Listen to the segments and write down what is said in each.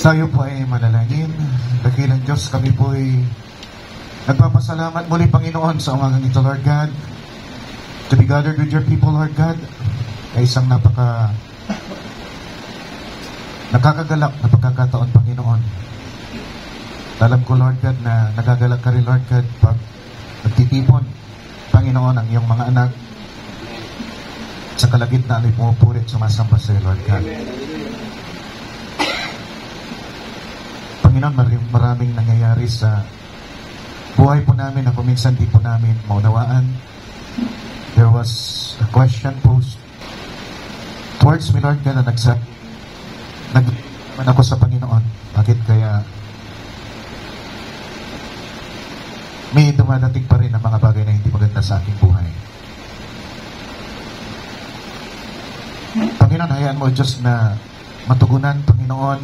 Tayo po ay manalangin. Dakilang Diyos, kami po ay nagpapasalamat muli, Panginoon, sa umagang ito, Lord God, to be gathered with your people, Lord God, ay isang nakakagalak na pagkakataon, Panginoon. Alam ko, Lord God, na nagagalak ka rin, Lord God, pag nagtitipon, Panginoon, ang iyong mga anak sa kalagitnaan ay pumupurit, sumasamba sa iyo, Lord God. Panginoon, maraming nangyayari sa buhay po namin na kuminsan di po namin maunawaan. There was a question posed towards me, Lord God, na nagman ako sa Panginoon. Bakit kaya may dumadating pa rin ang mga bagay na hindi maganda sa aking buhay? Panginoon, hayaan mo, Diyos, na matugunan, Panginoon,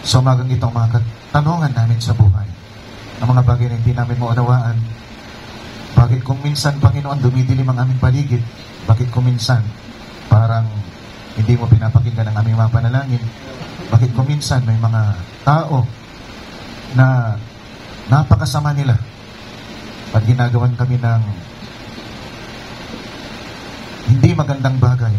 sa umagang itong mga katanungan namin sa buhay. Ang mga bagay na hindi namin maunawaan. Bakit kung minsan, Panginoon, dumidilim ang aming paligid? Bakit kung minsan parang hindi mo pinapakinggan ang aming mga panalangin? Bakit kung minsan may mga tao na napakasama nila at ginagawan kami ng hindi magandang bagay,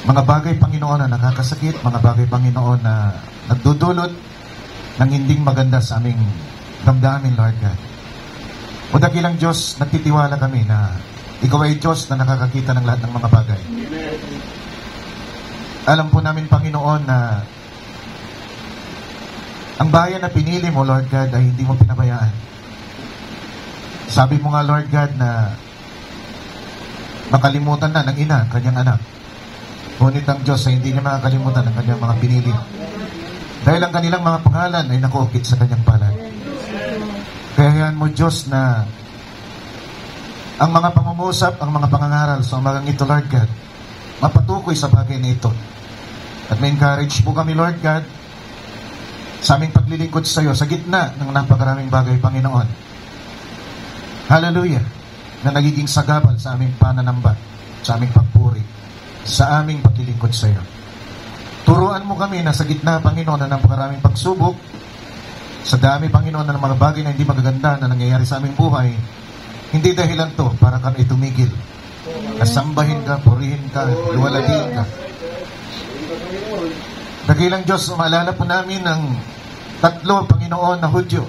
mga bagay, Panginoon, na nakakasakit, mga bagay, Panginoon, na nagdudulot ng hindi maganda sa aming damdamin, Lord God. O dakilang Diyos, nagtitiwala kami na Ikaw ay Diyos na nakakakita ng lahat ng mga bagay. Alam po namin, Panginoon, na ang bayan na pinili mo, Lord God, ay hindi mo pinabayaan. Sabi mo nga, Lord God, na makalimutan na ng ina, kanyang anak. Ngunit ang Diyos ay hindi niya makakalimutan ang kanyang mga pinili. Dahil ang kanilang mga pangalan ay nakuukit sa kanyang palad. Kaya yan mo, Diyos, na ang mga pangungusap, ang mga pangangaral sa umagang ito, Lord God, mapatukoy sa bagay na ito. At may-encourage po kami, Lord God, sa aming paglilingkod sa iyo, sa gitna ng napakaraming bagay, Panginoon. Hallelujah! Na nagiging sagabal sa aming pananamba, sa aming pagpuri, sa aming paglilingkod sa iyo. Turuan mo kami na sa gitna, Panginoon, na napakaraming pagsubok, sa dami, Panginoon, na ng mga bagay na hindi magaganda na nangyayari sa aming buhay, hindi dahilan to para kami tumigil. Kasambahin ka, purihin ka, luwalhatiin ka. Dakilang Diyos, maalala po namin ang tatlo, Panginoon, na Hudyo.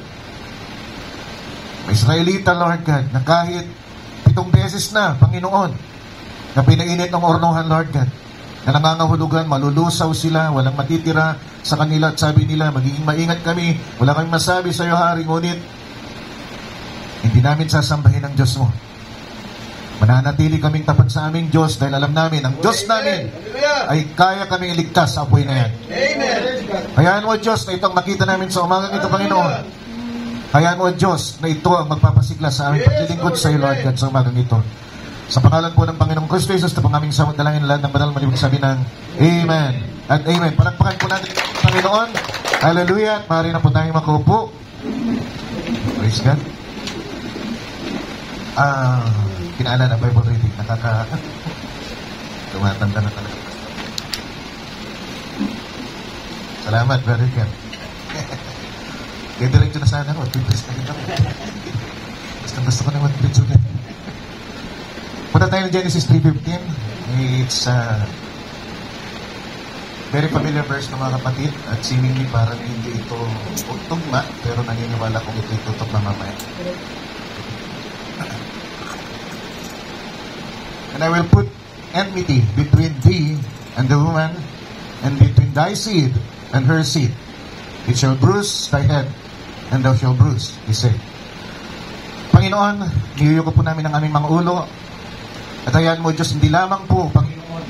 Israelita, Lord God, na kahit 7 beses na, Panginoon, na pinainit ng ornohan, Lord God, na nangangahulugan, malulusaw sila, walang matitira sa kanila, at sabi nila, magiging maingat kami, wala kaming masabi sa iyo, Hari, ngunit hindi namin sasambahin ang Diyos mo. Mananatili kaming tapat sa aming Diyos dahil alam namin, ang Diyos namin ay kaya kaming iligtas sa apoy na yan. Hayaan mo, Diyos, na itong makita namin sa umagang ito, Panginoon. Hayaan mo, Diyos, na ito ang magpapasigla sa aming paglilingkod sa iyo, Lord God, sa umagang ito. Sa pangalan po ng Panginoong Kristo Jesus, na pang aming samot dalangin lahat ng banal malibig sabi ng Amen at Amen. Palakpakan po natin ang Panginoon. Hallelujah. At maaari na po tayong makaupo. Praise God. Kinaalala na Bible reading. Tumatanda na talaga. Salamat, very good. Kaya diretso na sana ako. Pipres na rin ako. Gusto ko naman pipres ulit. Punta tayo ng Genesis 3:15. It's very familiar verse ng mga kapatid at seemingly parang hindi ito tugma, pero naniniwala kong ito itutok na mamaya. And I will put enmity between thee and the woman, and between thy seed and her seed. It shall bruise thy head, and thou shalt bruise his head. Panginoon, niyuyuko po namin ang aming mga ulo. At hayaan mo, Diyos, hindi lamang po, Panginoon,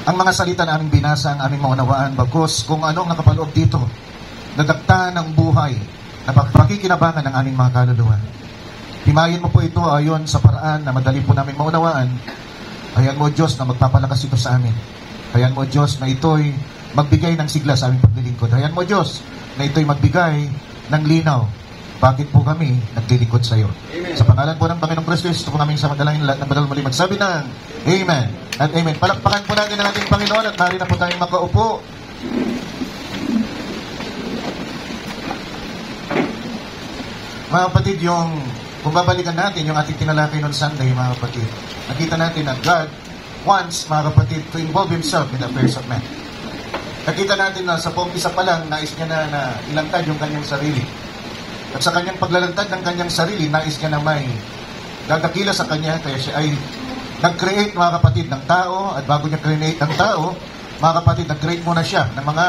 ang mga salita na aming binasa, ang aming maunawaan, bagos kung anong nakapaloob dito, nadagtahan ng buhay, na pakikinabangan ng aming mga kaluluwa. Himayin mo po ito ayon sa paraan na madali po namin maunawaan. Hayaan mo, Diyos, na magpapalakas ito sa amin. Hayaan mo, Diyos, na ito'y magbigay ng sigla sa aming paglilingkod. Hayaan mo, Diyos, na ito'y magbigay ng linaw bakit po kami naglilingkod sa iyo. Sa pangalan po ng Panginoong Kristo, gusto po kaming sa madalangin lahat ng banal muli magsabi ng Amen at Amen. Palakpakan po natin ang ating Panginoon at maaari na po tayong makaupo. Mga kapatid, kung babalikan natin yung ating tinalakay noon Sunday, mga kapatid, nakita natin na God wants, mga kapatid, to involve Himself in the affairs of man. Nakita natin na sa umpisa pa lang, nais niya na ilantad yung kanyang sarili. At sa kanyang paglalantad ng kanyang sarili, nais niya na may dadakila sa kanya, kaya siya ay nag-create, mga kapatid, ng tao, at bago niya create ng tao, mga kapatid, nag-create muna siya ng mga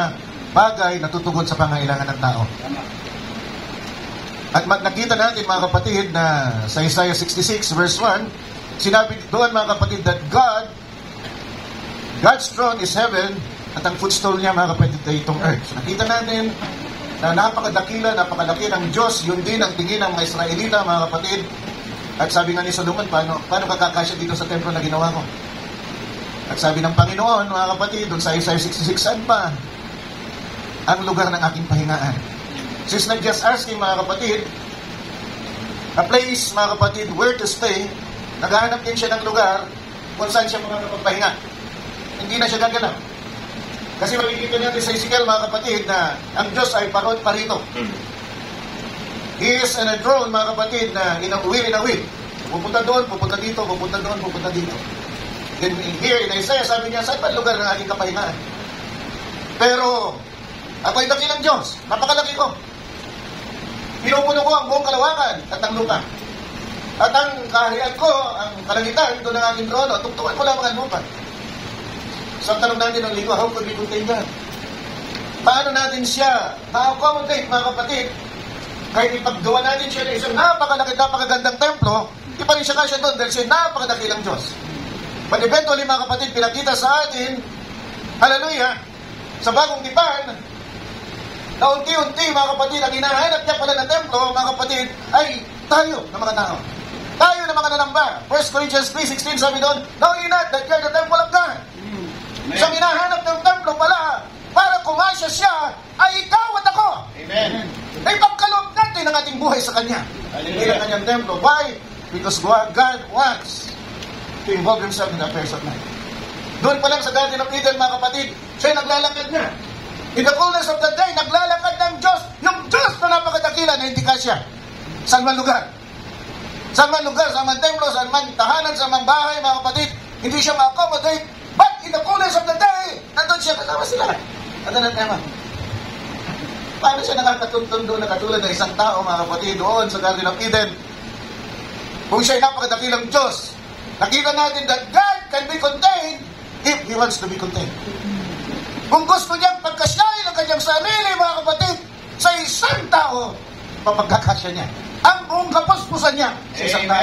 bagay na tutugon sa pangailangan ng tao. At nakita natin, mga kapatid, na sa Isaiah 66 verse 1, sinabi doon, mga kapatid, that God's throne is heaven, at ang footstool niya, mga kapatid, ay itong earth. Nakita natin na napakadakila, napakalaki ng Diyos, yun din ang tingin ng mga Israelita, mga kapatid. At sabi nga ni Solomon, paano kakasya dito sa templo na ginawa ko? At sabi ng Panginoon, mga kapatid, doon sa Isaiah 66, saan pa ang lugar ng aking pahingaan? So it's not just asking, mga kapatid, a place, mga kapatid, where to stay. Naghahanap din siya ng lugar kung saan siya makakapagpahinga. Hindi na siya gaganap. Kasi makikita natin sa Ezekiel, mga kapatid, na ang Diyos ay parito. He is in a throne, mga kapatid, na in a will. Pupunta doon, pupunta dito, pupunta doon, pupunta dito. Then here in Isaiah, sabi niya, saan ba lugar ng aking kapahingaan? Pero, ako ay dakilang Diyos. Napakalaki ko. Pinupuno ko ang buong kalawakan at ang lupa. At ang kaharian ko, ang kalangitan, doon ang aking trono. Tuktukan ko lamang ang lupa. So, tanong natin ang linggo, how could we contain God? Paano natin siya ma-accommodate, mga kapatid? Kahit ipaggawa natin siya na isang napakagandang templo, di pa rin siya kasya doon dahil siya napakadakilang Diyos. But eventually, mga kapatid, pinakita sa atin, hallelujah, sa bagong tipan, na unti-unti, mga kapatid, ang hinahanap niya pala ng templo, mga kapatid, ay tayo ng mga tao. Tayo ng mga nanamba. 1 Corinthians 3:16 sabi doon, know ye not that you're the temple of God? Sa hinahanap ng templo pala, para kumasya siya, ay ikaw at ako. Amen. Ay pagkaloob natin ang ating buhay sa Kanya. Hindi ang Kanyang templo. Why? Because God wants to involve Himself in the affairs of man. Doon pa lang sa Garden of Eden, mga kapatid, siya naglalakad na. In the coolness of the day, naglalakad ng Diyos, yung Diyos na napakadakila na hindi kasya. Saan man lugar? Saan man lugar, saan man templo, saan man tahanan, saan man bahay, mga kapatid, hindi siya ma-accommodate. But in the coolness of the day, nandun siya, kasama sila. At ano tema? Paano siya nakakatuntun doon na katulad ng isang tao, mga kapatid, doon sa Garden of Eden? Kung siya ay napakadakilang Diyos, nakita natin that God can be contained if He wants to be contained. Kung gusto niyang pagkasyahin ang kanyang sarili, mga kapatid, sa isang tao, mapagkakasya niya. Ang buong kapuspusan niya sa isang tao.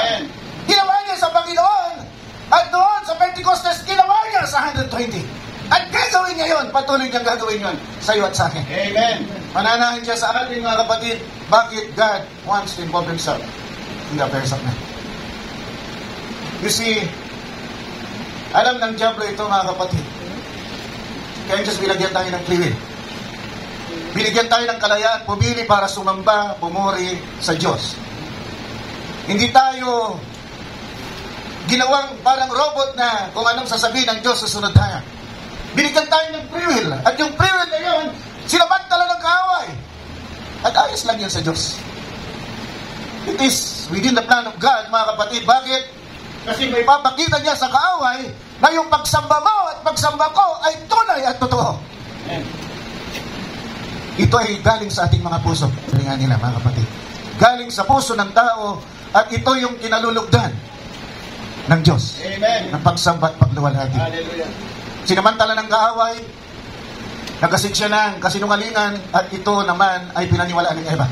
Ginawa niya sa Panginoon, at doon sa Pentecostes, ginawa niya sa 120. At gagawin niya yun, patuloy niyang gagawin yun sa iyo at sa akin. Amen. Mananahin siya sa atin, mga kapatid, bakit God wants to involve Himself in the affairs of man. You see, alam ng Diablo ito, mga kapatid. Kaya Diyos, binigyan tayo ng free will. Binigyan tayo ng kalayaan, pumili para sumamba, pumuri sa Diyos. Hindi tayo ginawang parang robot na kung anong sasabihin ng Diyos, susunod tayo. Binigyan tayo ng free will. At yung free will na yun, sinamantala ng kaaway. At ayos lang yan sa Diyos. It is within the plan of God, mga kapatid. Bakit? Kasi may papakita niya sa kaaway na yung pagsamba mo at pagsamba ko ay tunay at totoo. Amen. Ito ay galing sa ating mga puso. Sabi nga nila, mga kapatid. Galing sa puso ng tao at ito yung kinalulugdan ng Diyos. Amen. Ng pagsamba at pagluwalhati. Hallelujah. Sinamantala ng kaaway, nagkasitsya ng kasinungalingan, at ito naman ay pinaniwalaan ng Eva.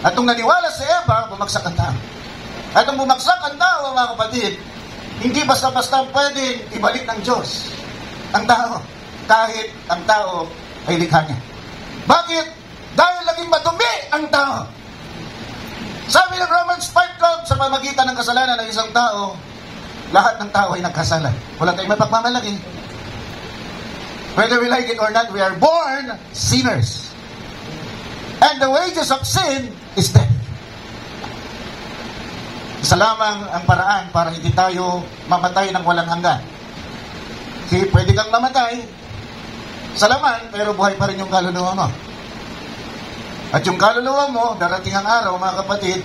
At nung naniwala si Eva, bumagsak ang tao. At nung bumagsak ang tao, mga kapatid, hindi basta-basta pwedeng ibalik ng Diyos ang tao, kahit ang tao ay likha niya. Bakit? Dahil naging madumi ang tao. Sabi ng Romans 5:12, sa pamagitan ng kasalanan ng isang tao, lahat ng tao ay nagkasala. Wala tayong may pagmamalaki. Whether we like it or not, we are born sinners. And the wages of sin is death. Isa lamang ang paraan para hindi tayo mamatay ng walang hanggan. Kasi pwede kang mamatay sa laman, pero buhay pa rin yung kaluluwa mo. At yung kaluluwa mo, darating ang araw, mga kapatid,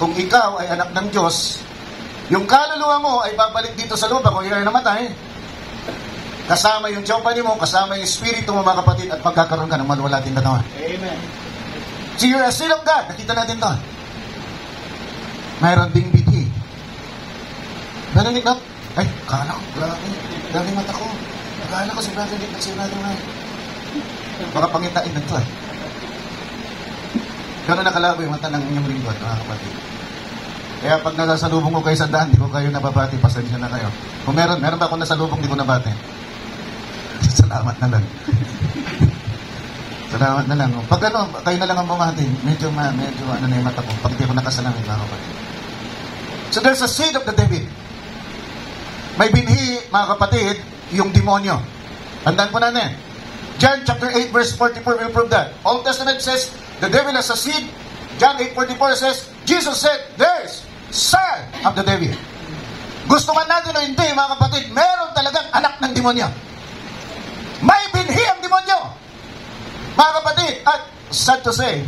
kung ikaw ay anak ng Diyos, yung kaluluwa mo ay babalik dito sa lupa kung ikaw ay namatay. Kasama yung Jehovah mo, kasama yung Espiritu mo, mga kapatid, at pagkakaroon ka ng maluwalating katawan. Amen. So you're a seal of God. Nakita natin to. Mayroon ding biti. Narinig na? Ay, kala ko, grabe mata ko. Akala ko si Brother Nick, si Brother Nick. Baka pangitain na ito eh. Gano'n nakalabo yung mata ng inyong lingkod, mga kapatid. Kaya pag nasasalubong ko kayo sa daan, di ko kayo nababati, pasensya na kayo. Kung meron ba ako nasalubong, di ko nabati? Salamat na lang. Salamat na lang. Pag ano, kayo na lang ang bumati, medyo ano na yung mata ko, pag di ko nakasalamit, mga kapatid. So there's a seed of the devil. May binhi, mga kapatid, yung demonyo. Tandaan po natin. John chapter 8 verse 44 will prove that. Old Testament says, the devil has a seed. John 8:44 says, Jesus said, there's son of the devil. Gusto man natin o hindi, mga kapatid, meron talagang anak ng demonyo. May binhi ang demonyo. Mga kapatid, at sad to say,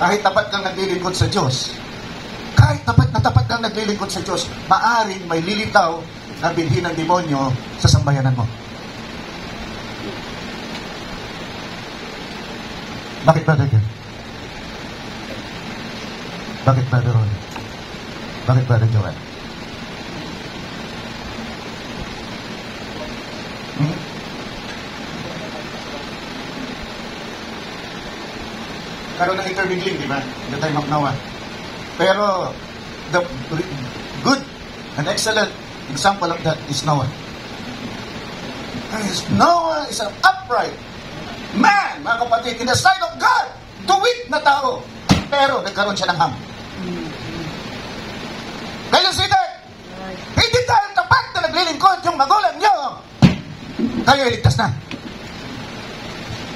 kahit tapat kang naglilingkod sa Diyos, kahit tapat kang naglilingkod sa Diyos, maaring may lilitaw na binhi ng demonyo sa sambayanan mo. Bakit Brother Ken? Bakit Brother Ron? Bakit Brother Joel? Karoon ng intermingling, di ba? Hindi tayo magnawa. Pero, the good and excellent example of that is Noah. Noah is an upright man, mga kapatid, in the sight of God, tuwid na tao. Pero, nagkaroon siya ng ham. Kaya si that, hindi dahil tapat na naglilingkod yung magulang nyo, kayo iligtas na.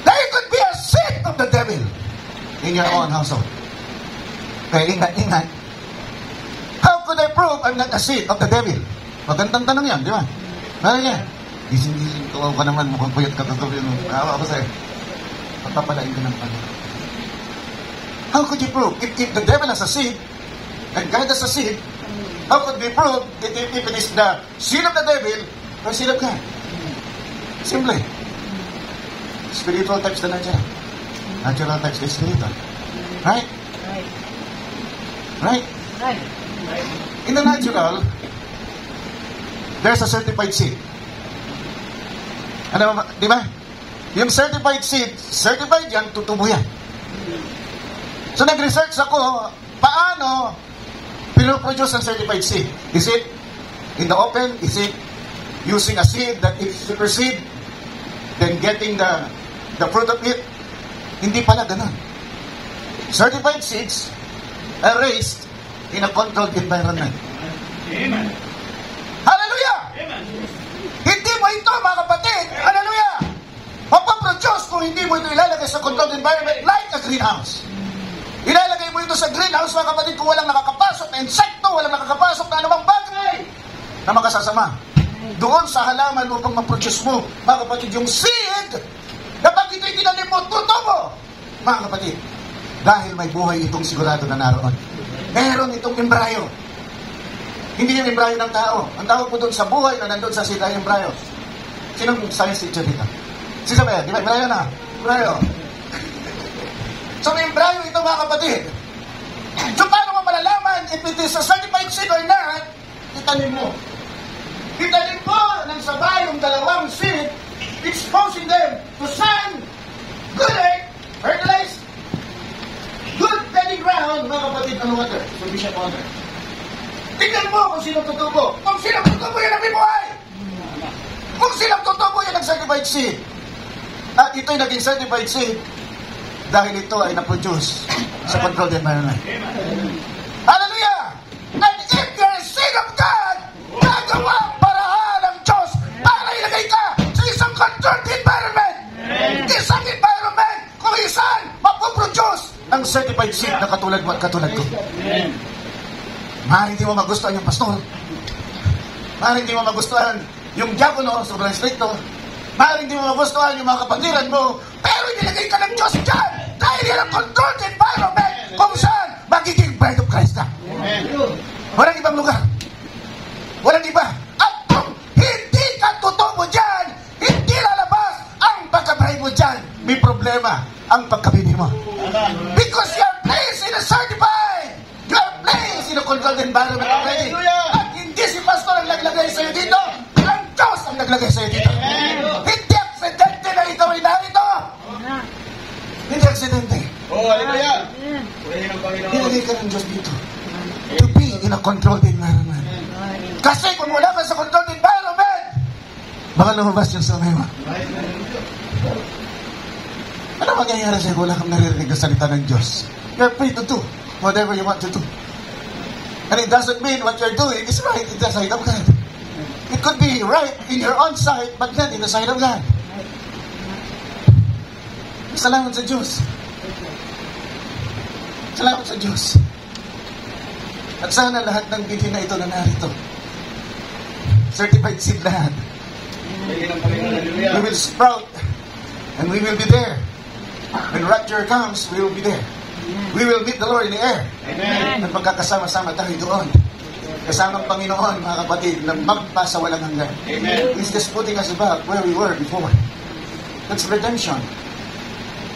There could be a seed of the devil in your own household. Kaya ingat. How could I prove I'm not a seed of the devil? Magandang tanong yan, di ba? Ano yan? Gising-gising, tuwaw ka naman, mukhang puyat ka kagabi. Awa ako sa'yo. Papapalain ka ng Panginoon. How could you prove? If the devil has a seed, and God has a seed, how could we prove that if it is the seed of the devil or seed of God? Simple. Spiritual types na nandiyan. Natural types na spiritual. Right? Right? In the natural, there's a certified seed. Ano, di ba? Yung certified seed, certified yan, tutubo yan. So nag-research ako, paano pinoproduce ang certified seed? Is it in the open? Is it using a seed that is super seed, then getting the fruit of it? Hindi pala ganun. Certified seeds are raised in a controlled environment. Amen. Hallelujah! Amen. Hindi mo ito, mga kapatid, hallelujah, mapaproduce kung hindi mo ito ilalagay sa controlled environment like a greenhouse. Ilalagay mo ito sa greenhouse, mga kapatid, kung walang nakakapasok na insekto, walang nakakapasok na anumang bagay na makasasama. Doon sa halaman upang ma-produce mo, mga kapatid, yung seed, kapag ito'y tinanim mo, tutubo, mga kapatid, dahil may buhay itong sigurado na naroon. Meron itong embryo. Hindi yung embryo ng tao. Ang tawag po doon sa buhay na nandun sa sila yung embryo. Sinong science teacher dito? Si Isabel, di ba? Embryo na. Embryo. So may embryo ito, mga kapatid. So paano mo malalaman if it is a certified seed or not? Itanim mo. Itanim mo ng sabay yung dalawang seed, exposing them to sun, good earth, fertilized, good bedding ground, mga kapatid, and water, sufficient water. Tingnan mo kung sino tutubo. Kung sino tutubo, yan ang may buhay. Kung sino tutubo, yan ang certified seed. At ito'y naging certified seed dahil ito ay na-produce sa controlled environment. Hallelujah! And if you're a seed of God, nagawa paraan ng Diyos para ilagay ka sa isang controlled environment. Isang environment kung isan mapuproduce ang certified seed na katulad mo at katulad ko. Maaaring hindi mo magustuhan yung pastor. Maaaring hindi mo magustuhan yung diakono, sobrang stricto. Maaaring hindi mo magustuhan yung mga kapatiran mo. Pero inilagay ka ng Diyos dyan dahil yan ang controlled environment kung saan magiging bride of Christ ka. Walang ibang lugar. Walang iba. At kung hindi ka tutubo dyan, hindi lalabas ang pagkabride mo dyan. May problema ang pagkabini mo. Because you're placed in a certified, you're placed in a controlled environment already. At hindi si pastor ang naglagay sa'yo dito, ang Diyos ang naglagay sa'yo dito. Hindi aksidente na ikaw ay narito. Hindi aksidente. Hallelujah! Nilagay ka ng Diyos dito to be in a controlled environment. Kasi kung wala ka sa controlled environment, baka lumabas yung sumay mo. Ano mangyayari sa'yo kung wala kang naririnig na salita ng Diyos? You're free to do whatever you want to do. And it doesn't mean what you're doing is right in the sight of God. It could be right in your own sight, but not in the sight of God. Salamat sa Diyos. Salamat sa Diyos. At sana lahat ng bitin na ito na narito, certified seed lahat. We will sprout and we will be there. When rapture comes, we will be there. We will meet the Lord in the air. Amen. At magkakasama-sama tayo doon. Kasamang Panginoon, mga kapatid, na magpasawalang hanggan. Amen. He's just putting us back where we were before. That's redemption.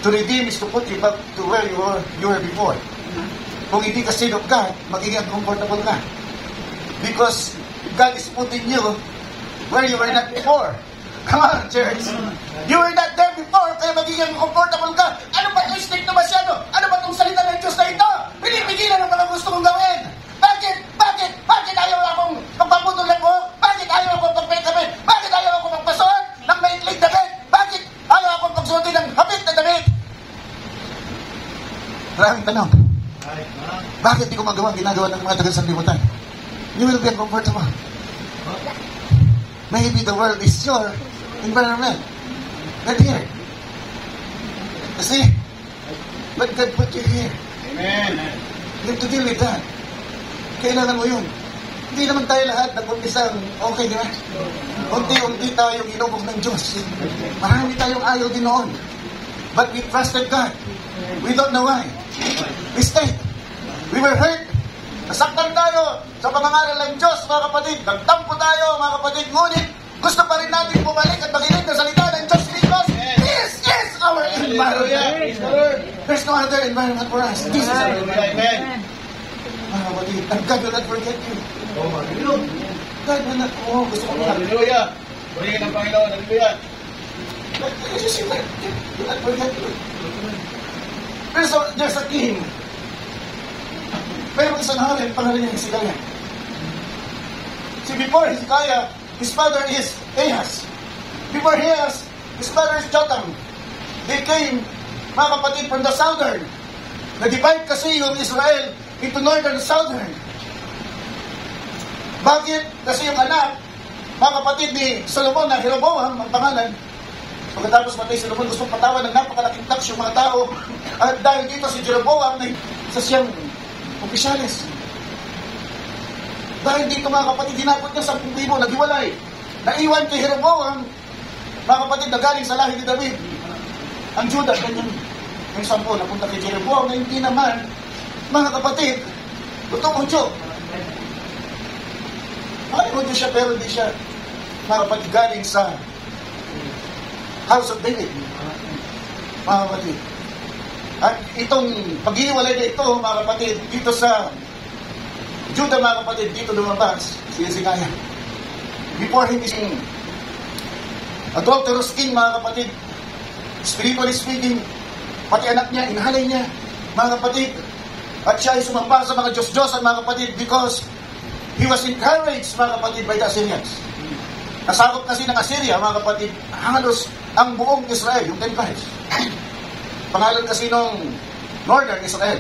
To redeem is to put you back to where you were before. Kung hindi ka seed of God, magiging uncomfortable ka. Because God is putting you where you were not before. Come on, church. You were not there before, kaya magiging comfortable ka. Ano ba itong stick na masyado? Ano ba itong salita ng Diyos na ito? Pinipigilan ang mga gusto kong gawin. Bakit? Bakit? Bakit ayaw akong magpaputol ng buhok? Bakit ayaw akong magpapit-damit? Bakit ayaw akong magpasuot ng maikling damit? Bakit ayaw akong magsuotin ng hapit na damit? Maraming tanong. Bakit di ko magawa ang ginagawa ng mga taga-sanlibutan? You will be uncomfortable. Maybe the world is your environment. Not here. Kasi, but God put you here. Amen. You have to deal with that. Kailangan mo yun. Hindi naman tayo lahat nag-umpisang okay, di ba? Unti-unti tayong inubog ng Diyos. Marami tayong ayaw din noon. But we trusted God. We don't know why. We stayed. We were hurt. Nasaktan tayo sa pangangaral ng Diyos, mga kapatid. Nagtampo tayo, mga kapatid. Ngunit, gusto pa rin natin bumalik at makinig ng salita ng Diyos because this is our environment. There's no other environment for us. This is our environment. Mga kapatid, and God will not forget you. God will not, gusto ko lang. Hallelujah! Purihin ang Panginoon. Hallelujah! God will not forget you. There's a king. Pero isang hari, pangalan niya Hezekiah. See, before Hezekiah, his father is Ahaz. Before Ahaz, his father is Jotham. They came, mga kapatid, from the southern. Na-divide kasi yung Israel into northern and southern. Bakit? Kasi yung anak, mga kapatid ni Solomon na Jeroboam, ang pangalan, pagkatapos matay si Solomon, gusto patawan ng napakalaking tax yung mga tao. At dahil dito si Jeroboam, sa siyang opisyalis. Dahil dito, mga kapatid, dinapot niya 10,000, naghiwalay. Naiwan kay Jeroboam, mga kapatid, na galing sa lahi ni David. Ang Judah, ganyan. Yung 10 napunta kay Jeroboam na hindi naman, mga kapatid, totoong Diyo. Maraming Diyo siya, pero hindi siya, mga kapatid, galing sa House of David. Mga kapatid. At itong paghihiwalay na ito, mga kapatid, dito sa Judah, mga kapatid, dito lumabas si Hezekiah. Before him is adulterous king, mga kapatid. Spiritually speaking, pati anak niya, inahalay niya, mga kapatid. At siya ay sumamba sa mga Diyos-Diyosan, mga kapatid, because he was encouraged, mga kapatid, by the Assyrians. Nasakop kasi ng Assyria, mga kapatid, halos ang buong Israel, yung 10 tribes. Pangalan kasi nung Northern Israel.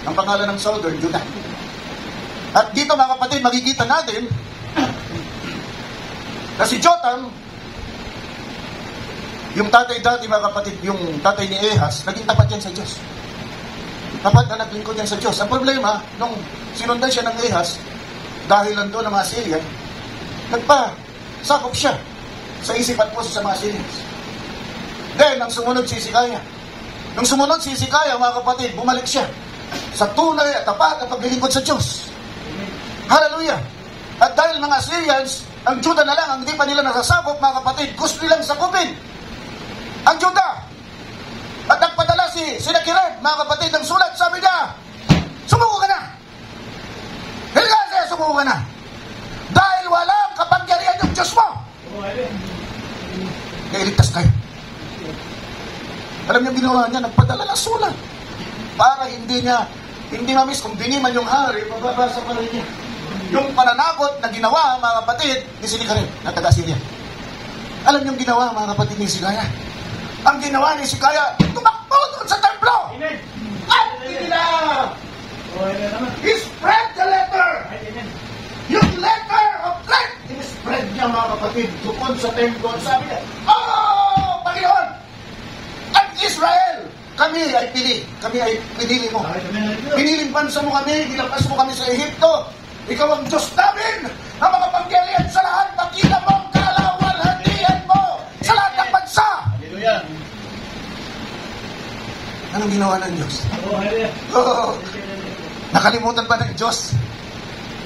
Ang pangalan ng Southern, Judah. At dito, mga kapatid, makikita natin na si Jotham, yung tatay dati, mga kapatid, yung tatay ni Ahaz, naging tapat yan sa Diyos. Tapat na naglingkod yan sa Diyos. Ang problema, nung sinundan siya ng Ahaz, dahil nandun ang mga Syrian, nagpa-sakop siya sa isip at puso sa mga Syrians. Then, ang sumunod si Hezekiah. Nung sumunod si Hezekiah, mga kapatid, bumalik siya sa tunay at tapat at paglilingkod sa Diyos. Hallelujah! At dahil mga Syrians, ang Judah na lang, ang hindi pa nila nasasakop, mga kapatid, gusto nilang sakupin ang Judah. At nagpadala si Sennacherib, mga kapatid, ng sulat, sabi niya, sumuko ka na! Hezekiah, sumuko ka na! Dahil walang kapangyarihan yung Diyos mo! Kaya iligtas kayo. Alam niyo ginawa niya, nagpadala ng sulat para hindi ma-miss kung diniman yung hari, mababasa pa rin niya yung pananakot na ginawa, mga kapatid, ni Sennacherib na taga-Syria. Alam niyo ginawa, mga kapatid, ni Hezekiah? Ang ginawa ni Hezekiah, tumakbo doon sa templo! At nila! He spread the letter! Yung letter of threat, in-spread niya, mga kapatid, doon sa templo. Sabi niya, oh, Panginoon! At Israel, kami ay pinili mo. Piniling bansa mo kami, nilapas mo kami sa Ehipto. Ikaw ang Diyos namin na makapangyarihan sa lahat. Makita mo ang kalawalhatian mo sa lahat ng bansa. Hallelujah. Anong ginawa ng Diyos? Oh, nakalimutan ba ng Diyos?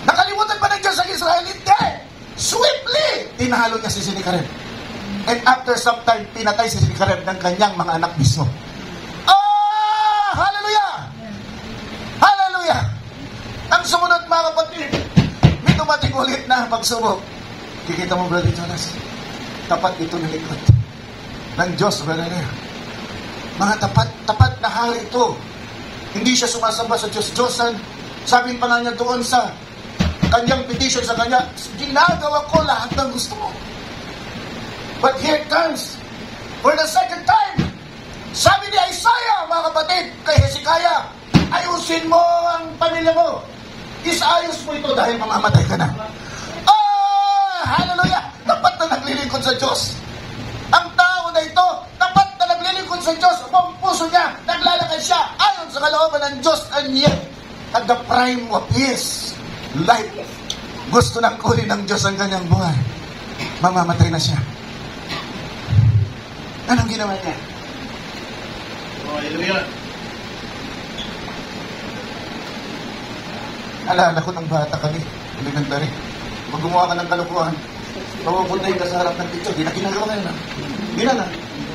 Nakalimutan ba ng Diyos ang Israel? Hindi! Swiftly, tinalo niya si Sennacherib. And after some time, pinatay si Sennacherib ng kanyang mga anak mismo. Oh! Hallelujah! Hallelujah! Ang sumunod, mga kapatid, may dumating ulit na pagsubok. Kikita mo, Brother Jonas, tapat ito na likod ng Diyos, Brother Leo. Mga tapat na hari ito. Hindi siya sumasamba sa Diyos-Diyosan. Sabi pa nga niya doon sa kanyang petition sa kanya, ginagawa ko lahat ng gusto mo. But here it comes, for the second time, sabi ni Isaiah, mga kapatid, kay Hezekiah, ayusin mo ang pamilya mo. Isayos mo ito dahil mamamatay ka na. Oh, hallelujah! Dapat na naglilingkod sa Diyos. Ang tao na ito, dapat na naglilingkod sa Diyos. Ang puso niya, naglalakad siya ayon sa kalooban ng Diyos. And yet, at the prime of his life, gusto nang kunin ng Diyos ang kanyang buhay. Mamamatay na siya. Anong ginawa niya? Hallelujah. Alala ko ng bata kami, elementary. Pag gumawa ka ng kalukuhan, mapupuntay ka sa harap ng teacher. Di na ginagawa ngayon, ha? Di na.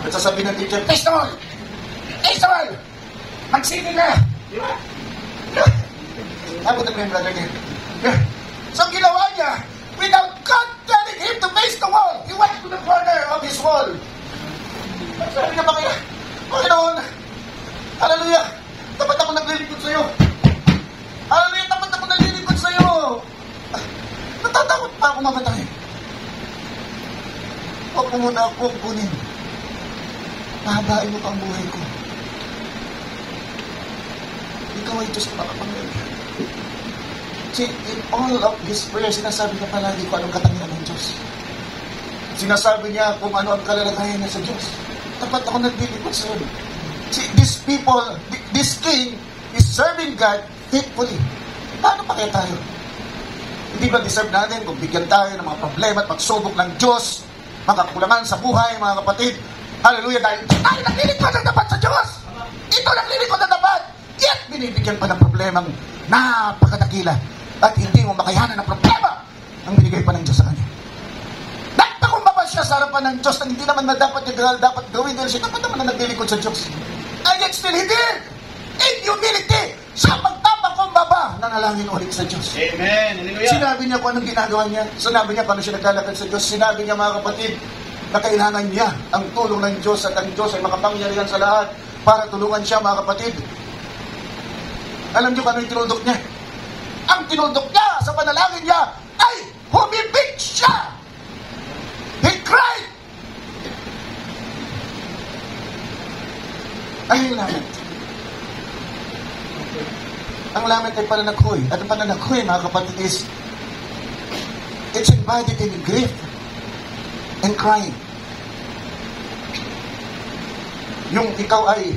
At sasabihin ng teacher, Pistol! Pistol! Magsini na! Di ba? Ako na yung brother niya. So, ang ginawa niya, without God telling him to face the wall, he went to the corner of his wall. At sabi niya, Panginoon, hallelujah, dapat ako naglilingkod sa'yo. Hallelujah, dapat ako naglilingkod sa'yo. Natatakot pa ako mamatay. Huwag mo muna ako kunin. Pahabain mo pa ang buhay ko. Ikaw ay Diyos na makapangyarihan. See, in all of his prayers, sinasabi niya palagi kung anong katangian ng Diyos. Sinasabi niya kung ano ang kalalagayan niya sa Diyos. Dapat ako naglilingkod sa'yo. See, these people, this king is serving God faithfully. Paano pa kaya tayo? Hindi ba deserve natin kung bigyan tayo ng mga problema at pagsubok ng Diyos, mga kakulangan sa buhay, mga kapatid? Hallelujah, dahil tayo naglilingkod na dapat sa Diyos. Ito naglilingkod na dapat. Yet, binibigyan pa ng problemang napakadakila at hindi mo makayanan ng problema ang binigay pa ng Diyos sa kanya. Nagtakumbaba siya sa harapan ng Diyos na hindi naman na dapat gawin dahil siya dapat naman na naglilingkod sa Diyos. And yet still he did. In humility, sa pagtapakumbaba, nanalangin ulit sa Diyos. Amen. Hallelujah. Sinabi niya kung anong ginagawa niya. Sinabi niya paano siya naglalakad sa Diyos. Sinabi niya, mga kapatid, na kailangan niya ang tulong ng Diyos at ang Diyos ay makapangyarihan sa lahat para tulungan siya, mga kapatid. Alam niyo kung ano yung tinuldok niya? Ang tinuldok niya sa panalangin niya ay humibig siya. He cried. Ay, lament. Ang lament ay pananakhoy. At ang pananakhoy, mga kapatid, is it's embodied in grief and crying. Yung ikaw ay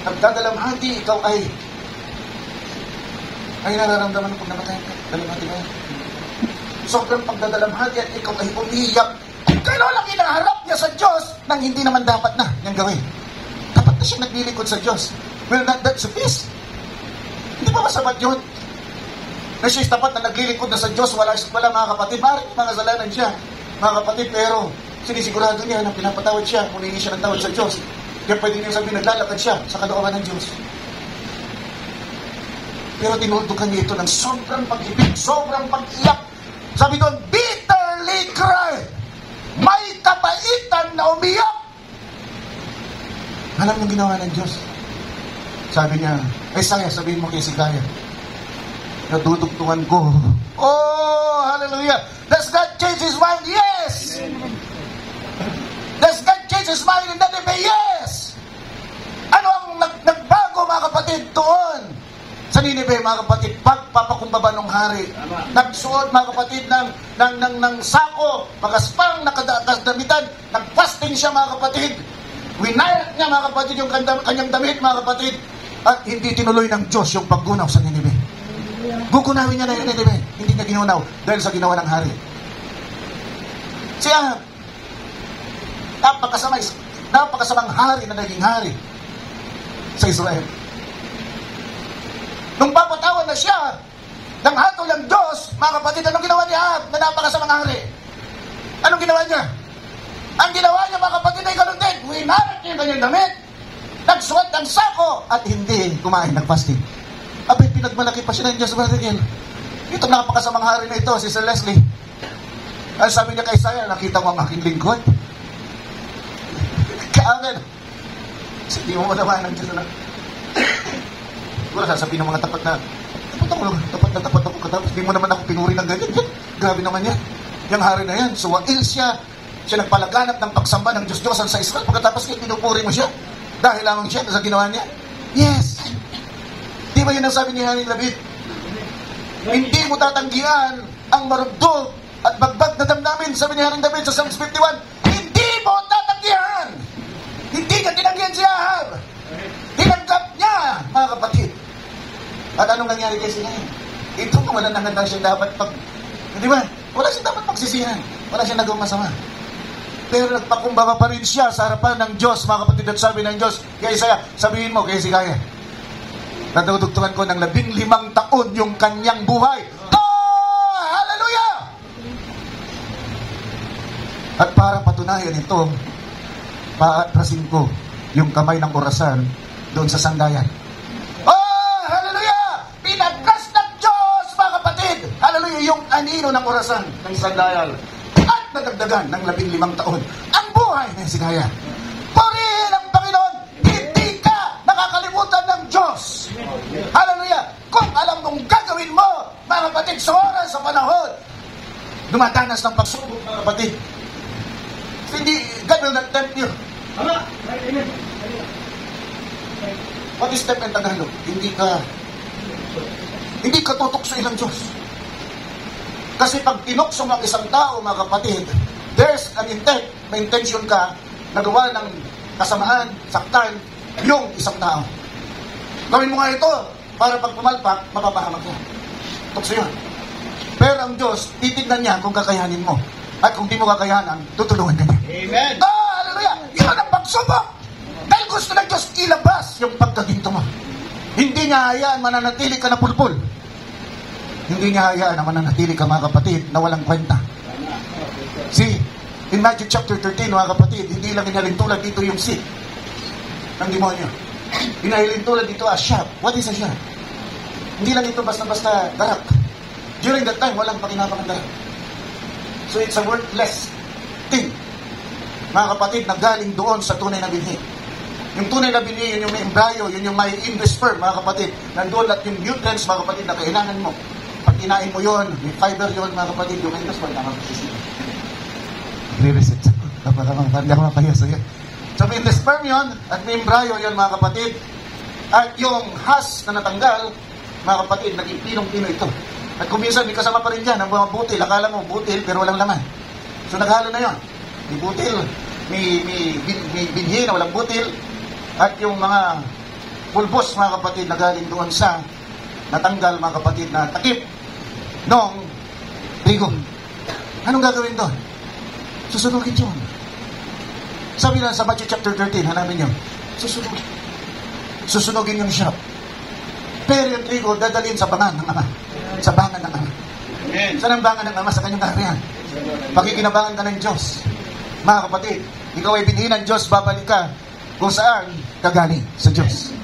nagdadalamhati, ikaw ay nararamdaman ng pag namatay ka. Dalamhati ka. Sobrang pagdadalamhati at ikaw ay umiyak. Kung kailan lang inaharap niya sa Diyos nang hindi naman dapat na niyang gawin. Dapat na siya naglilikod sa Diyos. Will not that suffice? Hindi ba masabat yun? Na siya tapat na naglilikod na sa Diyos, wala mga kapatid. Maaaring mga kasalanan siya, mga kapatid, pero sinisigurado niya na pinapatawad siya, humingi siya ng tawad sa Diyos. Kaya pwede niyo sabihin, naglalakad siya sa kalooban ng Diyos. Pero tinuldukan niya ito ng sobrang pag-ibig, sobrang pag-iyak. Sabi doon, bitterly cry. May kabaitan na umiyak. Alam mo ginawa ng Diyos? Sabi niya, Isaiah, sabihin mo kay Hezekiah, nadudugtungan ko. Oh, hallelujah. Does God change His mind? Yes. Does God change His mind in Nineveh? Yes. Ano ang nagbago, mga kapatid, doon sa Nineveh, mga kapatid? Pagpapakumbaba ng hari. Nagsuot, mga kapatid, ng sako, pagaspang, nakadamitan, nagfasting siya, mga kapatid. Winayat niya, mga kapatid, yung kanyang damit, mga kapatid. At hindi tinuloy ng Diyos yung paggunaw sa Nineveh. Gugunawin niya na yung Nineveh. Hindi niya ginunaw dahil sa ginawa ng hari. Siya, napakasamang hari na naging hari sa Israel. Nung papatawan na siya ng hatol ng Diyos, mga kapatid, anong ginawa niya na napakasamang hari? Anong ginawa niya? Ang ginawa niya, mga kapatid, ay ganun din. Winarat niya yung kanyang damit, nagsuot ng sako, at hindi kumain, nagfasting. Abay, pinagmalaki pa siya ng Diyos, Brother Gil. Itong napakasamang hari na ito, si Sir Leslie. Ang sabi niya kay Isaiah, nakita mo ang aking lingkod? Kaangan. Hindi mo naman ng Diyos na. Siguro sasabihin ng mga tapat na tapat ako katapos. Hindi mo naman ako pinuri ng ganyan. Grabe naman yan. Yung hari na yan, suwail siya. Siya nagpalaganap ng pagsamba ng Diyos-Diyosan sa Israel. Pagkatapos kayo, pinupuri mo siya. Dahil lamang siya sa ginawa niya. Yes. Di ba yun ang sabi ni Haring David? Hindi mo tatanggihan ang marugdog at bagbag na damdamin, sabi ni Haring David sa Psalms 51. Hindi mo tatanggihan. Hindi niya tinanggihan si Ahab. Tinanggap niya, mga kapatid. At anong nangyari kay sila? Ito kung wala nang siya dapat di ba? Wala siya dapat magsisihan. Wala siya nagawang masama. Pero nagpakumbaba pa rin siya sa harapan ng Diyos, mga kapatid, at sabi ng Diyos, kaya Isaiah, sabihin mo kay Hezekiah, nadudugtungan ko ng 15 taon yung kanyang buhay. Oh! Hallelujah! At para patunayan ito, paatrasin ko yung kamay ng orasan doon sa sandayan. Oh! Hallelujah! Pinagkas ng Diyos, mga kapatid! Hallelujah! Yung anino ng orasan ng sandayan. At nadagdagan ng 15 taon ang buhay ng Hezekiah. Purihin ang Panginoon, hindi ka nakakalimutan ng Diyos. Hallelujah! Kung alam mong gagawin mo, mga kapatid, sa oras, sa panahon, dumadanas ng pagsubok, mga kapatid. Hindi, God will not tempt you. What is tempt in Tagalog? Hindi ka tutukso ilang Diyos. Kasi pag tinukso mo ang isang tao, mga kapatid, there's an intent, may intention ka na gawa ng kasamaan, saktan, yung isang tao. Gawin mo nga ito, para pag pumalpak, mapapahamak niya. Tukso yun. Pero ang Diyos, titignan niya kung kakayanin mo. At kung di mo kakayanan, tutulungan ka niya. Amen. Oh, hallelujah! Yun ang pagsubok! Dahil gusto ng Diyos ilabas yung pagkaginto mo. Hindi niya hayaan mananatili ka na pulpul. Hindi niya hayaan na mananatili ka, mga kapatid, na walang kwenta. See, in Matthew chapter 13, mga kapatid, hindi lang inalintulad dito yung sick ng demonyo. Inalintulad dito a shop. What is a shop? Hindi lang ito basta-basta darak. During that time, walang pakinabang ang darak. So it's a worthless thing. Mga kapatid, nagaling doon sa tunay na binhi. Yung tunay na binhi, yun yung may embryo, yun yung may invest-sperm, mga kapatid. Nandun at yung nutrients, mga kapatid, na kailangan mo. Pag kinain mo yun, may fiber yun, mga kapatid, yung invest-sperm, nakakasisip. Re-reset sa hindi ako makahiya sa'yo. So may invest-sperm yun, at may embryo yun, mga kapatid. At yung has na natanggal, mga kapatid, naging pinong-pino ito. At kung minsan, may kasama pa rin dyan, ang mga butil. Akala mo, butil, pero walang laman. So naghalo na yun. May butil, may binhi na walang butil, at yung mga pulbos, mga kapatid, na galing doon sa natanggal, mga kapatid, na takip nung trigo. Anong gagawin doon? Susunugin yun. Sabi na sa Matthew chapter 13, hanapin nyo, susunugin yung siyap. Pero yung trigo, dadalhin sa bangan ng Ama. Sa bangan ng Ama. Amen. Saan ang bangan ng Ama? Sa kanyang kaharian. Pakikinabangan ka ng Diyos. Mga kapatid, ikaw ay binhi ng Diyos, babalik ka kung saan kagaling sa Diyos.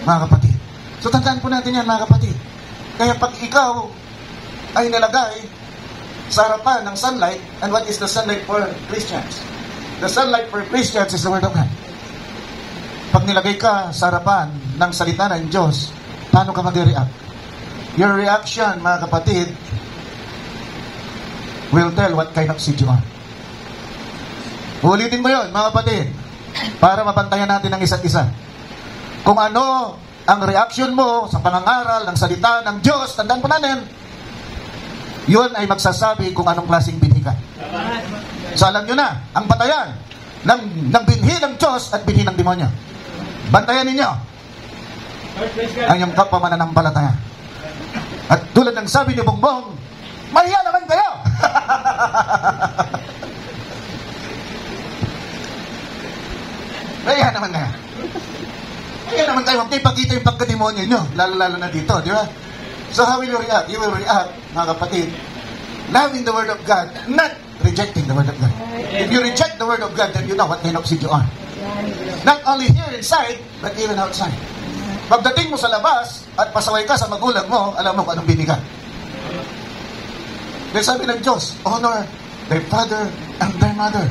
Mga kapatid. So tandaan po natin yan, mga kapatid. Kaya pag ikaw ay nilagay sa harapan ng sunlight, and what is the sunlight for Christians? The sunlight for Christians is the Word of God. Pag nilagay ka sa harapan ng salita ng Diyos, paano ka mag-react? Your reaction, mga kapatid, will tell what kind of seed you are. Ulitin mo yun, mga kapatid, para mapantayan natin ang isa't isa. Kung ano ang reaction mo sa pangangaral ng salita ng Diyos, tandaan po natin, yun ay magsasabi kung anong klaseng binhi ka. So alam nyo na, ang batayan ng binhi ng Diyos at binhi ng demonyo. Bantayan ninyo ang iyong kapwa mananampalataya. At tulad ng sabi ni Bongbong, mahiya naman kayo! Mahiya naman kayo. Mahiya naman kayo. Huwag kayo ipakita yung pagkademonyo nyo. Lalo-lalo na dito, di ba? So how will you react? You will react, mga kapatid, loving the Word of God, not rejecting the Word of God. If you reject the Word of God, then you know what kind of seed you are. Not only here inside, but even outside. Pagdating mo sa labas at pasaway ka sa magulang mo, alam mo kung anong bini ka. Then sabi ng Diyos, honor thy father and thy mother,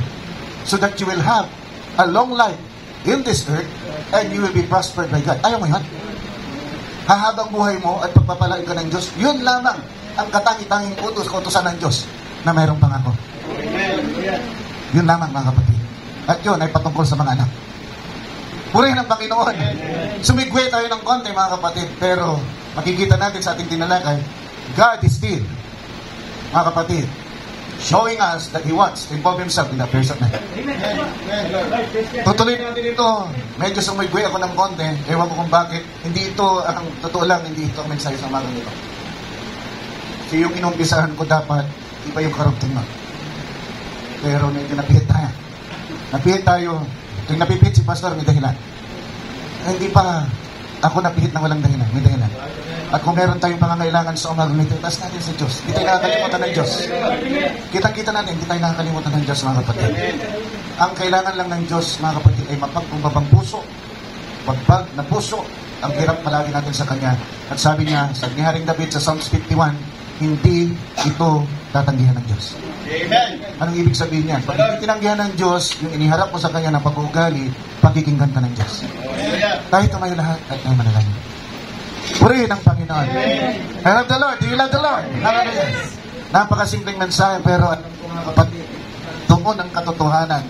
so that you will have a long life in this earth and you will be prospered by God. Ayaw mo yan? Hahabang buhay mo at pagpapalain ka ng Diyos, yun lamang ang katangi-tanging utos-utosan ng Diyos na mayroong pangako. Yun lamang, mga kapatid. At yun ay patungkol sa mga anak. Purihin ng Panginoon. Sumigwe tayo ng konti, mga kapatid, pero makikita natin sa ating tinalakay, God is still, mga kapatid, showing us that He wants to involve Himself in the affairs of man. Tutuloy natin ito. Medyo sumigwe ako ng konti. Ewan ko kung bakit. Hindi ito, ang totoo lang, hindi ito ang mensahe sa umagang ito. So yung inumpisahan ko dapat, iba yung karugtong mo. Pero medyo napihit tayo. Napihit tayo. Tuwing napipihit si Pastor, may dahilan. Hindi pa ako napihit na walang dahilan. May dahilan. At kung meron tayong pangangailangan sa umagang ito, taas natin sa Diyos. Hindi tayo nakakalimutan ng Diyos. Kitang-kita natin, hindi tayo nakakalimutan ng Diyos, mga kapatid. Ang kailangan lang ng Diyos, mga kapatid, ay mapagkumbabang puso, pagpag na puso, ang hirap palagi natin sa Kanya. At sabi niya, sa ni Haring David sa Psalms 51, hindi ito tatanggihan ng Diyos. Amen. Anong ibig sabihin niya? Pag hindi tinanggihan ng Diyos, yung iniharap mo sa Kanya ng pag-uugali, pakikinggan ka ng Diyos. Tayo tumayo lahat at tayo manalangin. Purihin ang Panginoon. I love the Lord. Do you love the Lord? Hallelujah. Napakasimpleng mensahe, pero alam ko, mga kapatid, tungo ng katotohanan.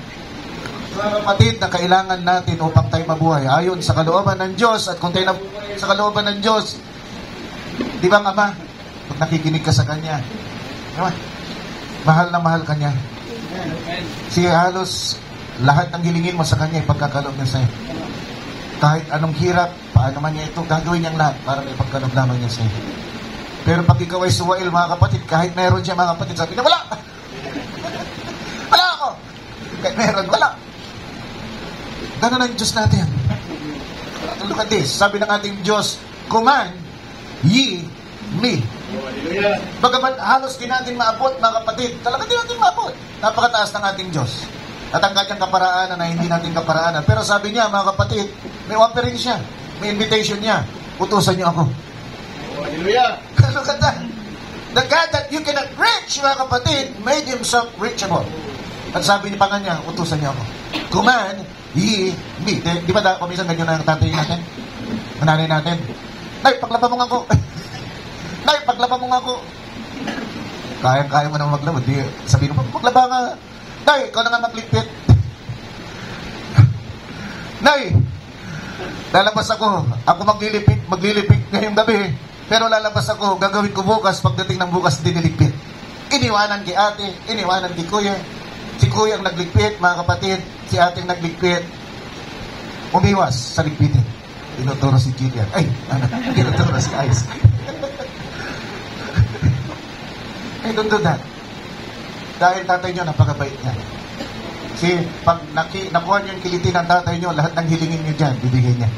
Mga kapatid, na kailangan natin upang tayo mabuhay ayon sa kalooban ng Diyos. At kung tayo nabuhay sa kalooban ng Diyos, di ba, Ama, pag nakikinig ka sa Kanya, diba? Mahal na mahal Kanya. Siya halos lahat ng hilingin mo sa Kanya, ipagkakaloob niya sa'yo. Kahit anong hirap, paano man niya ito, gagawin niyang lahat para may pagkaloob naman niya sa'yo. Pero pag ikaw ay suwail, mga kapatid, kahit meron siya, mga kapatid, sabi niya, wala! Wala ako! Kahit meron, wala! Ganun ang Diyos natin. Look at this. Sabi ng ating Diyos, command ye me. Bagamat halos di natin maabot, mga kapatid, talaga di natin maabot. Napakataas ng ating Diyos. At ang kanyang kaparaanan na hindi natin kaparaanan. Pero sabi niya, mga kapatid, may offering siya. May invitation niya. Utusan niyo ako. Hallelujah. Look at that. The God that you cannot reach, mga kapatid, made Himself reachable. At sabi niya pa nga niya, utusan niyo ako. Command ye me. Di ba paminsan ganyan na ang tatay natin? Mananay natin. Nay, paglaba mo nga ako. Nay, paglaba mo nga ako. Kaya mo naman maglaba. Di, sabihin mo, paglaba nga. Nay, ikaw na nga magligpit. Nay, lalabas ako. Ako maglilipit ngayong gabi. Pero lalabas ako, gagawin ko bukas. Pagdating ng bukas, diniligpit. Iniwanan kay ate, iniwanan kay kuya. Si kuya ang nagligpit, mga kapatid. Si ate ang nagligpit. Umiwas sa ligpitin. tinuturo si Kilian. Ay, tinuturo si Ice. I don't do that. Dahil tatay nyo, napakabait niya. Pag nakuha niyo yung kiliti ng tatay nyo, lahat ng hilingin niyo dyan, bibigay niya.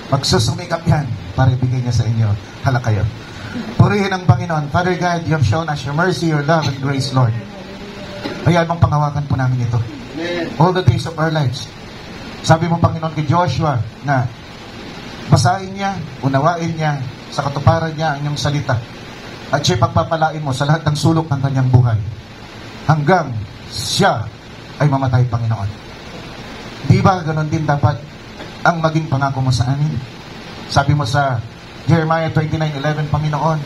Magsusumikap yan para ibigay niya sa inyo. Hala kayo. Purihin ang Panginoon. Father God, you have shown us your mercy, your love, and grace, Lord. Hayaan mong panghawakan po namin ito. All the days of our lives. Sabi mo, Panginoon, kay Joshua na basahin niya, unawain niya, sa katuparan niya ang iyong salita. At siya pagpapalain mo sa lahat ng sulok ng kanyang buhay. Hanggang siya ay mamatay, Panginoon. Di ba ganon din dapat ang maging pangako mo sa amin? Sabi mo sa Jeremiah 29:11, Panginoon,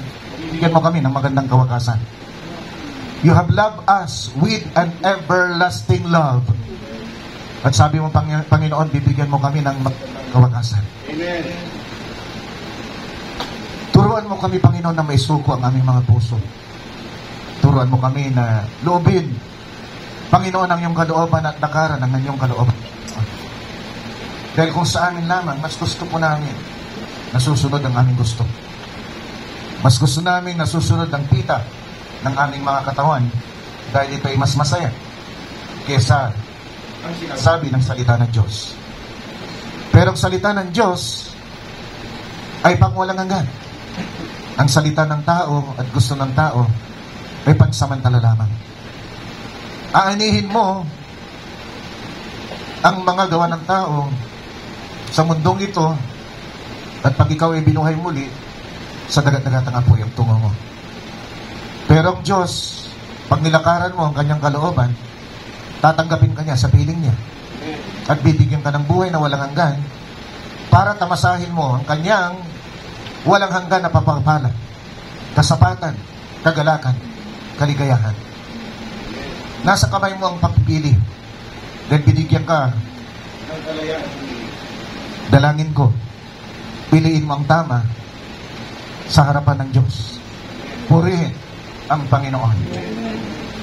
bigyan mo kami ng magandang kawakasan. You have loved us with an everlasting love. At sabi mo, Panginoon, bibigyan mo kami ng magandang kawakasan. Amen. Turuan mo kami, Panginoon, na may suko ang aming mga puso. Turuan mo kami na loobin, Panginoon, ang iyong kalooban at lakaran ang iyong kalooban. Dahil kung sa amin lamang, mas gusto po namin nasusunod ang aming gusto. Mas gusto namin nasusunod ang pita ng aming mga katawan dahil ito ay mas masaya kesa ang sinasabi ng salita ng Diyos. Pero ang salita ng Diyos ay pangwalang hanggan. Ang salita ng tao at gusto ng tao ay pansamantala lamang. Aanihin mo ang mga gawa ng tao sa mundong ito at pag ikaw ay binuhay muli, sa dagat-dagat ang apoy ang tungo mo. Pero ang Diyos, pag nilakaran mo ang kanyang kalooban, tatanggapin ka niya sa piling niya at bibigyan ka ng buhay na walang hanggan para tamasahin mo ang kanyang walang hanggan na papapala, kasapatan, kagalakan, kaligayahan. Nasa kamay mo ang pagpipili. Then binigyan ka ng kalayaan. Dalangin ko, piliin mo ang tama sa harapan ng Diyos. Purihin ang Panginoon.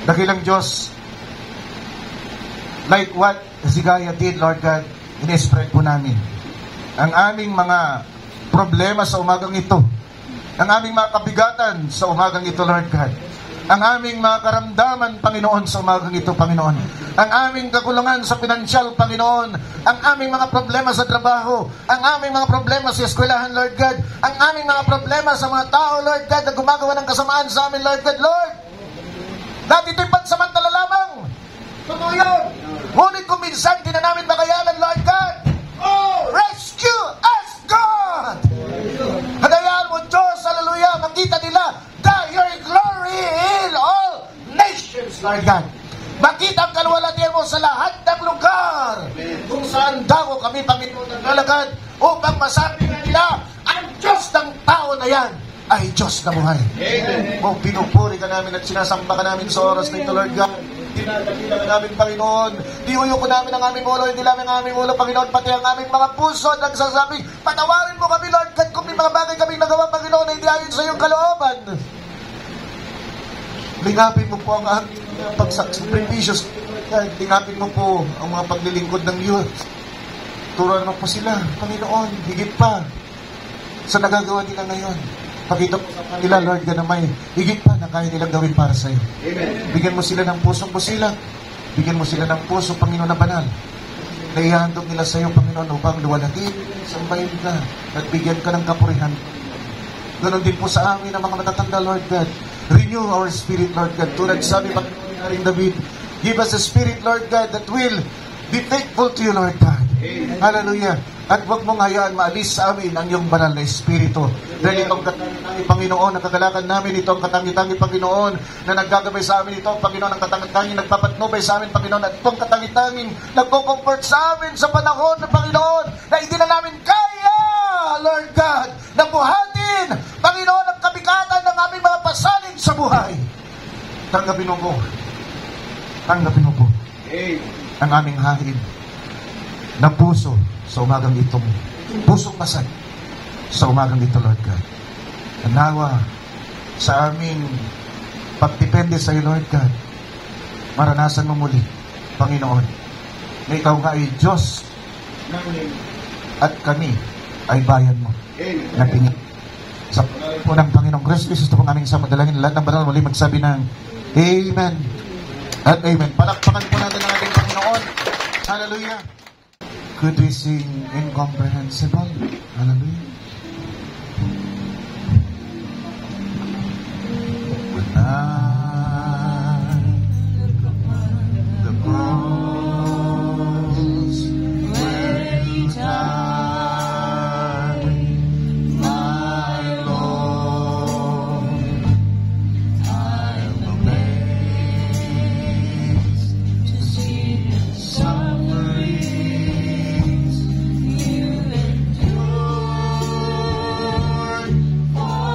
Dakilang Diyos, like what Hezekiah did, Lord God, in-spread po namin ang aming mga problema sa umagang ito, ang aming mga kabigatan sa umagang ito, Lord God, ang aming mga karamdaman, Panginoon, sa umagang ito, Panginoon, ang aming kakulangan sa pinansyal, Panginoon, ang aming mga problema sa trabaho, ang aming mga problema sa eskwelahan, Lord God, ang aming mga problema sa mga tao, Lord God, na gumagawa ng kasamaan sa amin, Lord God, Lord, dati ito'y pansamantala lamang. Totoo yun. Ngunit kung minsan di na namin makayanan, Lord God, rescue us, God! Hadayaan mo, Diyos, hallelujah, makita nila your glory in all nations, Lord God. Makita ang kalwalatian mo sa lahat ng lugar kung saan daw kami, Panginoon, naglalakad upang masabi nila ang Diyos ng tao na yan ay Diyos na buhay. O pinupuri ka namin at sinasamba ka namin sa oras na ito, Lord God. Dinadakila ka namin, Panginoon. Diuyo ko namin ang aming ulo, hindi namin ang aming ulo, Panginoon, pati ang aming mga puso at nagsasabing, patawarin mo kami, Lord God, kung may mga bagay kaming nagawa, Panginoon, na hindi ayon sa iyong kalooban. Lingapin mo po ang aming pagsakripisyos. Lingapin mo po ang mga paglilingkod ng youth. Turuan mo po sila, Panginoon, higit pa sa nagagawa nila ngayon. Pakita mo sa kanila, Lord God, na may higit pa na kaya nilang gawin para sa iyo. Bigyan mo sila ng pusong busilang. Bigyan mo sila ng puso, Panginoon, na banal. Na ihandog nila sa iyo, Panginoon, upang luwalhati, sambahin ka, at bigyan ka ng kapurihan. Ganon din po sa amin ang mga matatanda, Lord God. Renew our spirit, Lord God. Tulad sabi, Panginoon na rin David, give us a spirit, Lord God, that will be faithful to you, Lord God. Amen. Hallelujah. At huwag mong hayaan maalis sa amin ang iyong banal na Espiritu. Dahil itong katangi-tangi, Panginoon, ang kagalakan namin, itong katangi-tangi, Panginoon, na naggagabay sa amin ito, Panginoon, ang katangi-tangi, nagpapatnubay sa amin, Panginoon, at itong katangi-tanging nagko-comfort sa amin sa panahon ng Panginoon, na hindi na namin kaya, Lord God, na buhatin, Panginoon, ang kabigatan ng aming mga pasanin sa buhay. Tanggapin mo po. Tanggapin mo po. Ang aming hahin na puso sa umagang itong pusong basag sa umagang ito, Lord God. Nawa sa aming pagdepende sa iyo, Lord God, maranasan mo muli, Panginoon, na ikaw nga ay Diyos namin at kami ay bayan mo Amen. na pinili. Sa po ng Panginoong Kristo Jesus, ito pong aming sa madalangin. Lahat ng banal muli magsabi ng Amen at Amen. Palakpakan po natin ang ating Panginoon. Hallelujah. Could we sing Incomprehensible? Hallelujah. When I the cross where you died, my Lord, I'm amazed to see the sufferings you endured for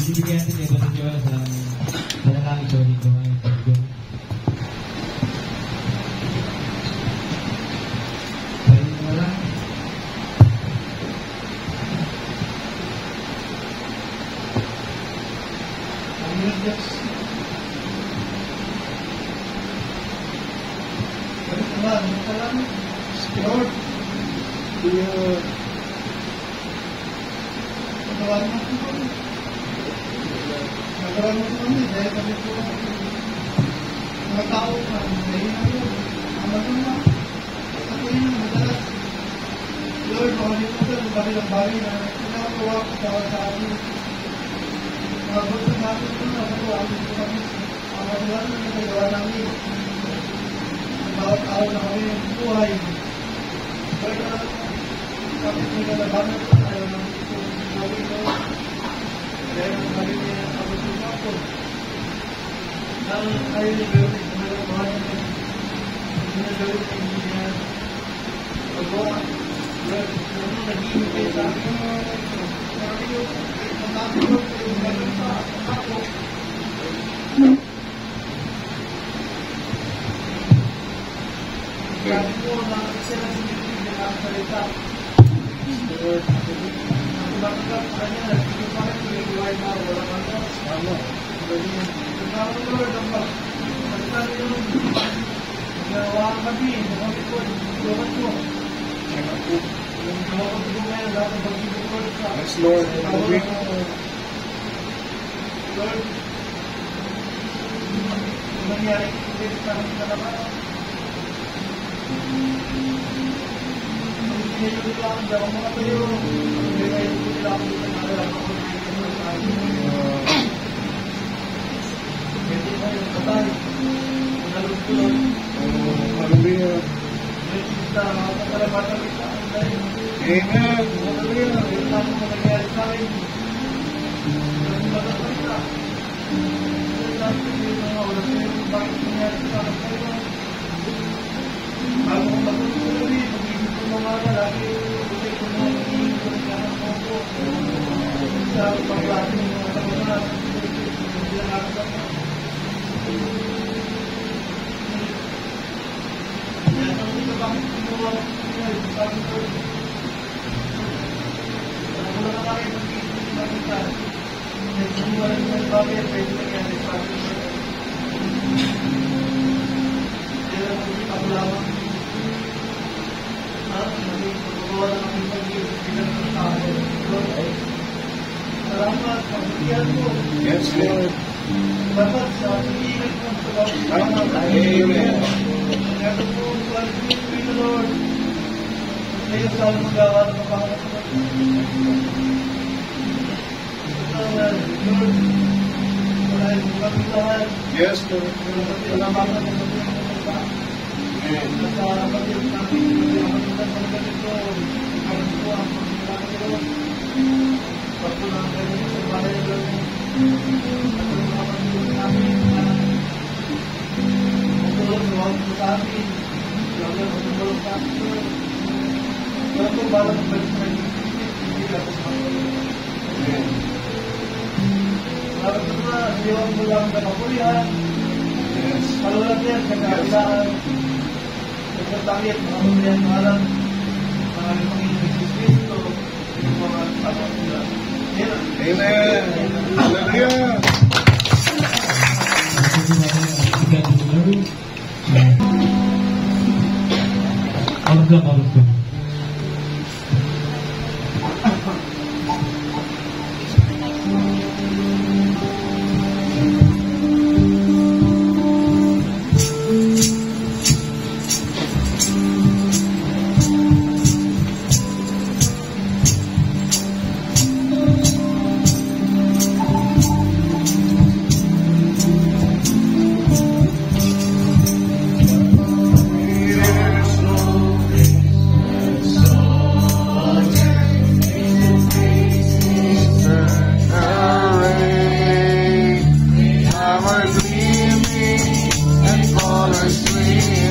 Bibigyan natin ito sa Diyos sa panalangin ko dito ngayon sa Diyos. Pwede mo lang. Panginoon Diyos. Salamat. Lord. Pagkawan mo po. Nagawa mo kami dahil kami po mga tao na ngayon na po ang maganda at yun ang madalas Lord, makamit mo ito ng bagay na pinagawa ko sa amin mga gusto natin ito na patuwamin ko kami ang matuwanan na nagawa namin ang bawat araw na kami ng buhay Lord, kapit mo nalabanan ko ayaw namin ito gawin ko dahil ang sabi niya ang pagkakuha ko ang ayaw niya gawin kung mayroong mahal niya hindi niya gawin kung hindi niya paggawa Lord, ano nag-iinit kayo sa akin sabi ko, ang sabi ko yung gano'n sa ako sabi ko na sila sinipin na ang salita Lord, bakit sa kanya, nagsigit pa rin yung buhay na wala ka na. Tama. Tama Lord, ang pagkakali yung nagawa kami, nakami ko, tulungan ko. Yung gawin ko ngayon, lahat ng pag-ibig ko sa yes, Lord. Lord, yung nangyari ko sa amin sa laban. Hindi ko lang daw mga tayo. Hindi kayo ko nila ako dito na alam ako na ito sa akin. Hindi ko yung katay. Nalog ko lang. Hallelujah. Hindi kita makakalabatan kita. Amen. Hallelujah. Hindi na ako nangyari sa akin. Hindi ba na kita? Hindi na ako yung wala sa iyo. Bakit nangyari sa akin? Bago kong matutulari, magiging ko mga lalaki, buti ko mga magiging ko ng ko sa paglating mga kamunan, hindi lang ako na. Kaya ang ito bakit kinuha ko ngayon, sabi ko, wala na tayo magiging ko ng kita. Kaya kinuha rin ng bagay, pwede nangyari sa akin. Kaya magiging ako lamang. Salamat sa pagkakita mo. Yes, Lord. Salamat sa pagkakita mo. Salamat. Amen. Kaya po, pagkakita mo, Lord. Kayo sa magawa ng mga Lord, wala yung pagkakitahan. Yes, Lord. Salamat sa pagkakita. Sa pagkakita natin, pagkulang kayo sa bahay doon at ang mga pagkulang namin matulog huwag mo sa amin huwag mo matulog sa amin huwag mo balang balik na hindi ka sa mga maraming na siwag mo lang na kapulihan malulat yan kagailaan nagtatangit mga kapulihan mahalang mga Panginoon Kristo yung mga pasok nila. Amen. Hallelujah. Lord, sweet.